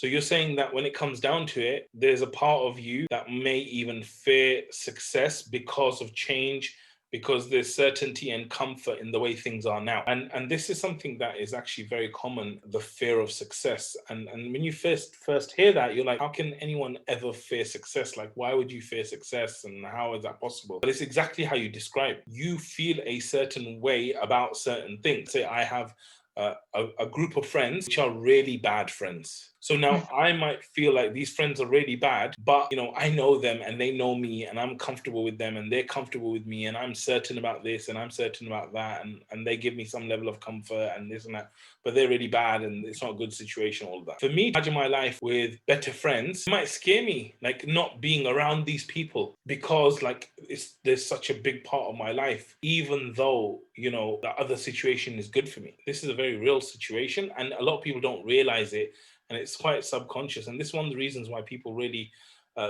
So you're saying that when it comes down to it, there's a part of you that may even fear success because of change, because there's certainty and comfort in the way things are now. And this is something that is actually very common, the fear of success. And when you first hear that, you're like, how can anyone ever fear success? Like, why would you fear success? And how is that possible? But it's exactly how you describe. You feel a certain way about certain things. Say I have a group of friends which are really bad friends. So now I might feel like these friends are really bad, but I know them and they know me and I'm comfortable with them and they're comfortable with me and I'm certain about this and I'm certain about that and they give me some level of comfort and this and that, but they're really bad and it's not a good situation, all of that. For me, imagine my life with better friends, it might scare me, like not being around these people because like there's such a big part of my life, even though, the other situation is good for me. This is a very real situation and a lot of people don't realize it. And it's quite subconscious. And this is one of the reasons why people really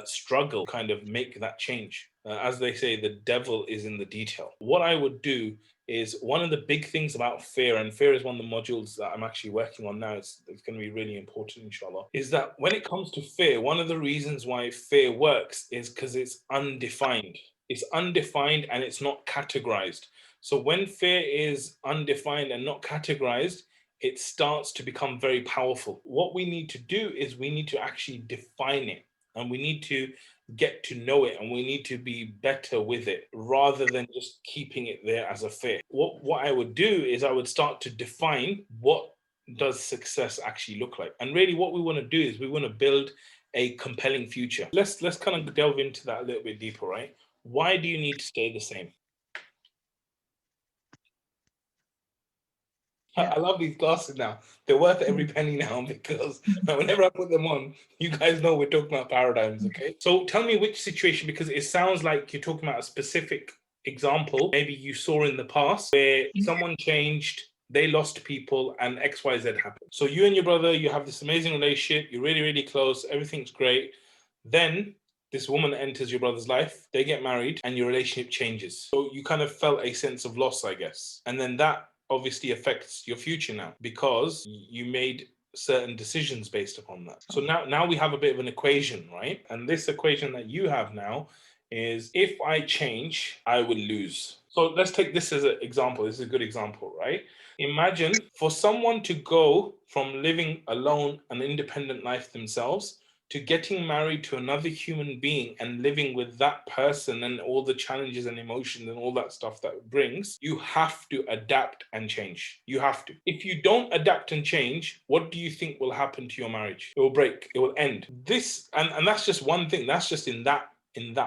struggle kind of make that change. As they say, the devil is in the detail. What I would do is one of the big things about fear, and fear is one of the modules that I'm actually working on now, it's going to be really important, inshallah, is that when it comes to fear, one of the reasons why fear works is because it's undefined. It's undefined and it's not categorized. So when fear is undefined and not categorized, it starts to become very powerful. What we need to do is we need to actually define it and we need to get to know it and we need to be better with it rather than just keeping it there as a fear. What I would do is I would start to define what does success actually look like. And really what we want to do is we want to build a compelling future. Let's kind of delve into that a little bit deeper, right? Why do you need to stay the same? Yeah. I love these glasses now. They're worth every penny now because whenever I put them on, you guys know we're talking about paradigms, okay? So tell me which situation, because it sounds like you're talking about a specific example maybe you saw in the past where someone changed, they lost people, and XYZ happened. So you and your brother, you have this amazing relationship, you're really, really close, everything's great. Then this woman enters your brother's life, they get married, and your relationship changes. So you kind of felt a sense of loss, I guess. And then that obviously affects your future now because you made certain decisions based upon that. So now we have a bit of an equation, right? And this equation that you have now is if I change, I will lose. So let's take this as an example. This is a good example, right? Imagine for someone to go from living alone an independent life themselves to getting married to another human being and living with that person and all the challenges and emotions and all that stuff that it brings, you have to adapt and change. You have to. If you don't adapt and change, what do you think will happen to your marriage? It will break. It will end. This and that's just one thing. That's just in that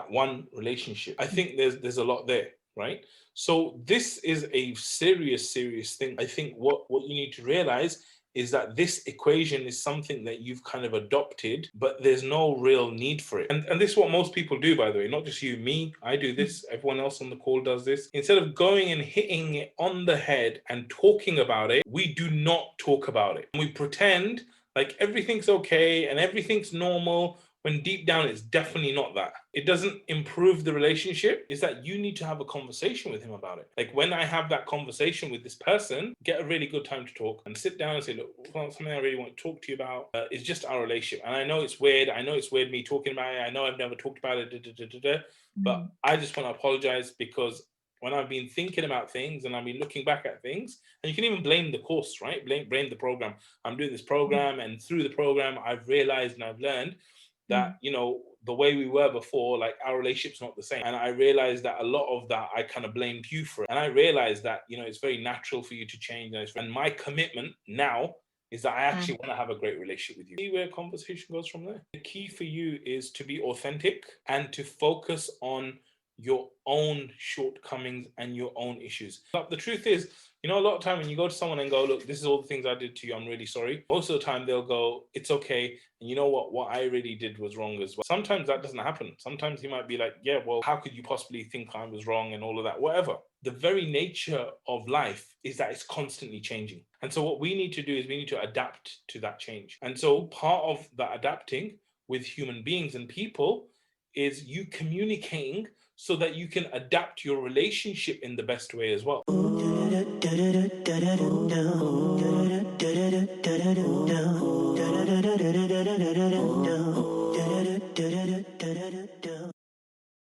one relationship. I think there's a lot there, right? So this is a serious thing. I think what you need to realize is that this equation is something that you've kind of adopted, but there's no real need for it. And this is what most people do, by the way, not just you, me, I do this, everyone else on the call does this. Instead of going and hitting it on the head and talking about it, we do not talk about it. We pretend like everything's okay and everything's normal, when deep down it's definitely not that. It doesn't improve the relationship. It's that you need to have a conversation with him about it. Like when I have that conversation with this person, get a really good time to talk and sit down and say, look, something I really want to talk to you about is just our relationship. And I know it's weird. I know it's weird me talking about it. I know I've never talked about it, but I just want to apologize because when I've been thinking about things and I've been looking back at things, and you can even blame the course, right? Blame the program. I'm doing this program and through the program, I've realized and I've learned that, the way we were before, like our relationship's not the same. And I realized that a lot of that, I kind of blamed you for it. And I realized that, it's very natural for you to change. And my commitment now is that I actually want to have a great relationship with you. See where conversation goes from there. The key for you is to be authentic and to focus on your own shortcomings and your own issues. But the truth is, a lot of time when you go to someone and go, look, this is all the things I did to you, I'm really sorry. Most of the time they'll go, it's okay. And you know what I really did was wrong as well. Sometimes that doesn't happen. Sometimes he might be like, yeah, well, how could you possibly think I was wrong and all of that, whatever. The very nature of life is that it's constantly changing. And so what we need to do is we need to adapt to that change. And so part of that adapting with human beings and people is you communicating so that you can adapt your relationship in the best way as well.